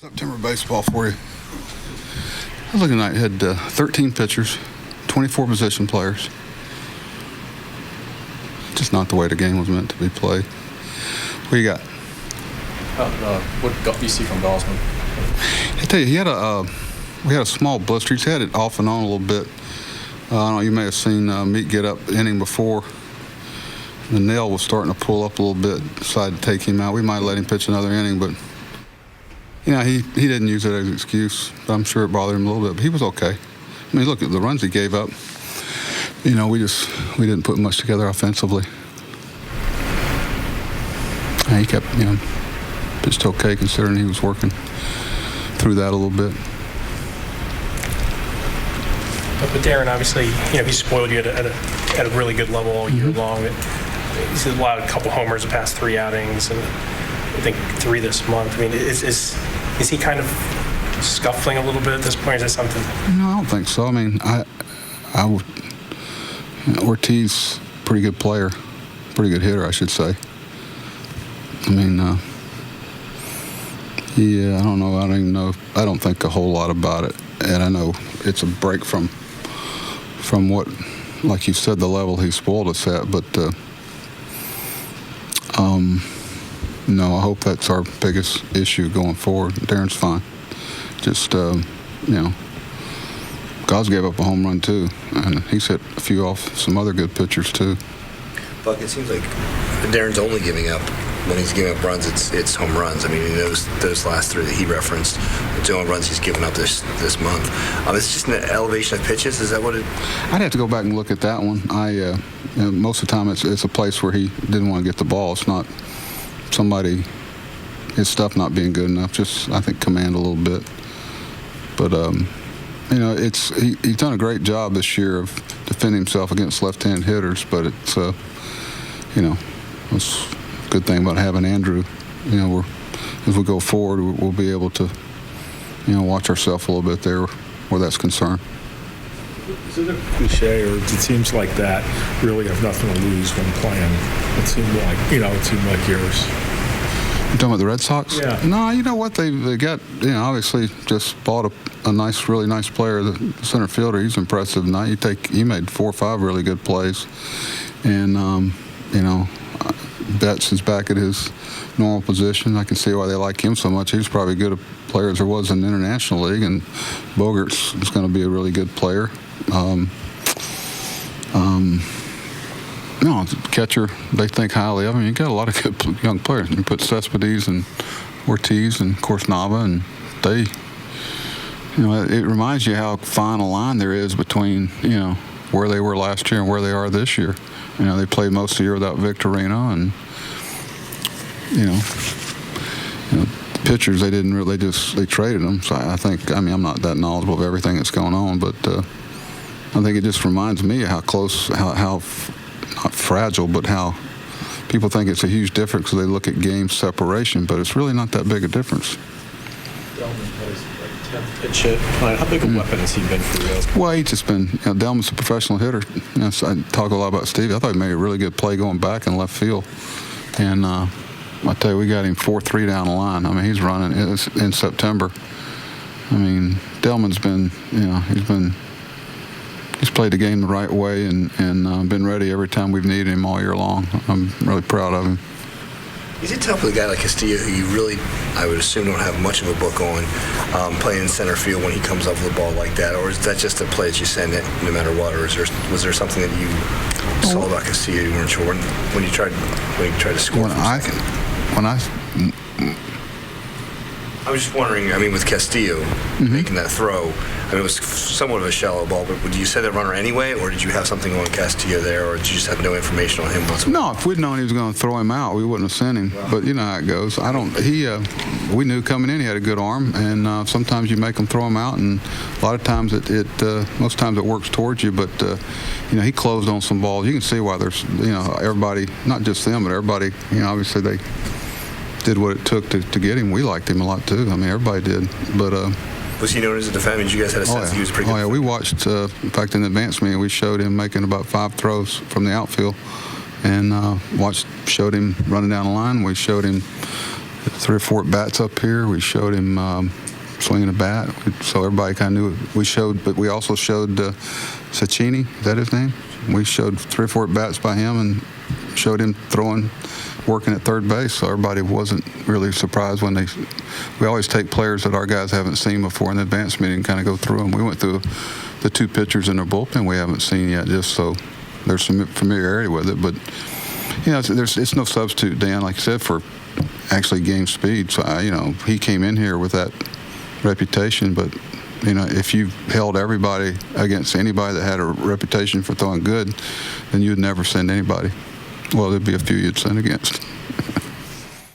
September baseball for you. I was looking at it, had 13 pitchers, 24 position players. Just not the way the game was meant to be played. What do you got? What do you see from Gosman? I tell you, we had a small blister. He's had it off and on a little bit. I don't know, you may have seen Meat get up the inning before. The nail was starting to pull up a little bit. Decided to take him out. We might let him pitch another inning, but he didn't use it as an excuse. I'm sure it bothered him a little bit, but he was okay. I mean, look at the runs he gave up. We didn't put much together offensively. And he kept, pitched okay considering he was working through that a little bit. But Darren, obviously, he spoiled you at a really good level all year long. He's allowed a couple homers the past 3 outings, and I think 3 this month. I mean, is he kind of scuffling a little bit at this point? Is that something? No, I don't think so. I mean, Ortiz, pretty good player, pretty good hitter, I should say. I mean, I don't know. I don't even know. I don't think a whole lot about it, and I know it's a break from what, like you said, the level he spoiled us at. But no, I hope that's our biggest issue going forward. Darren's fine. Just Gos gave up a home run too, and he's hit a few off some other good pitchers too. Buck, it seems like Darren's only giving up. When he's giving up runs, it's home runs. I mean, those last 3 that he referenced, it's the only runs he's given up this month. It's just an elevation of pitches. Is that what it? I'd have to go back and look at that one. Most of the time it's a place where he didn't want to get the ball. It's not his stuff not being good enough. Just I think command a little bit. But he's done a great job this year of defending himself against left-hand hitters. But it's it's a good thing about having Andrew. As we go forward, we'll be able to watch ourselves a little bit there where that's concerned. Is it a cliche, or it seems like that really have nothing to lose when playing? It seemed like yours. You talking about the Red Sox? Yeah. No, you know what? They got, obviously just bought a really nice player, the center fielder. He's impressive tonight. He made 4 or 5 really good plays. And, Betts is back at his normal position. I can see why they like him so much. He was probably as good a player as there was in the International League, and Bogarts is going to be a really good player. Catcher, they think highly of him. You got a lot of good young players. You put Cespedes and Ortiz and, of course, Nava, and they, it reminds you how fine a line there is between, where they were last year and where they are this year. They played most of the year without Victorino, and pitchers they traded them. So I think I'm not that knowledgeable of everything that's going on, but I think it just reminds me of how close, how not fragile, but how people think it's a huge difference because they look at game separation, but it's really not that big a difference. Delman plays like 10th pitch hit. How big a weapon has he been for you guys? Well, he's just been, Delman's a professional hitter. So I talk a lot about Stevie. I thought he made a really good play going back in left field. And I tell you, we got him 4-3 down the line. I mean, he's running in September. I mean, Delman's been, he's played the game the right way and been ready every time we've needed him all year long. I'm really proud of him. Is it tough with a guy like Castillo, who you really, I would assume, don't have much of a book on, playing in center field when he comes up with a ball like that? Or is that just a play that you send it no matter what? Or was there something that you saw about Castillo you weren't sure when you tried to score? I was just wondering, with Castillo making that throw, it was somewhat of a shallow ball, but would you say that runner anyway, or did you have something on Castillo there, or did you just have no information on him whatsoever? No, if we'd known he was going to throw him out, we wouldn't have sent him. Wow. But you know how it goes. We knew coming in he had a good arm, and sometimes you make him throw him out, and a lot of times most times it works towards you, but he closed on some balls. You can see why there's, everybody, not just them, but everybody, obviously they did what it took to get him. We liked him a lot too. Everybody did. But was he known as a defender? You guys had a sense that he was pretty good? Oh yeah, we watched. In fact, in the advance meeting, we showed him making about 5 throws from the outfield, and showed him running down the line. We showed him 3 or 4 bats up here. We showed him swinging a bat, so everybody kind of knew it. We showed, but we also showed Cecchini. Is that his name? We showed 3 or 4 bats by him and showed him throwing, working at third base. So everybody wasn't really surprised when they. We always take players that our guys haven't seen before in the advance meeting and kind of go through them. We went through the 2 pitchers in their bullpen we haven't seen yet, just so there's some familiarity with it. But it's no substitute, Dan, like you said, for actually game speed. So he came in here with that reputation, but if you held everybody against anybody that had a reputation for throwing good, then you'd never send anybody. Well, there'd be a few you'd send against.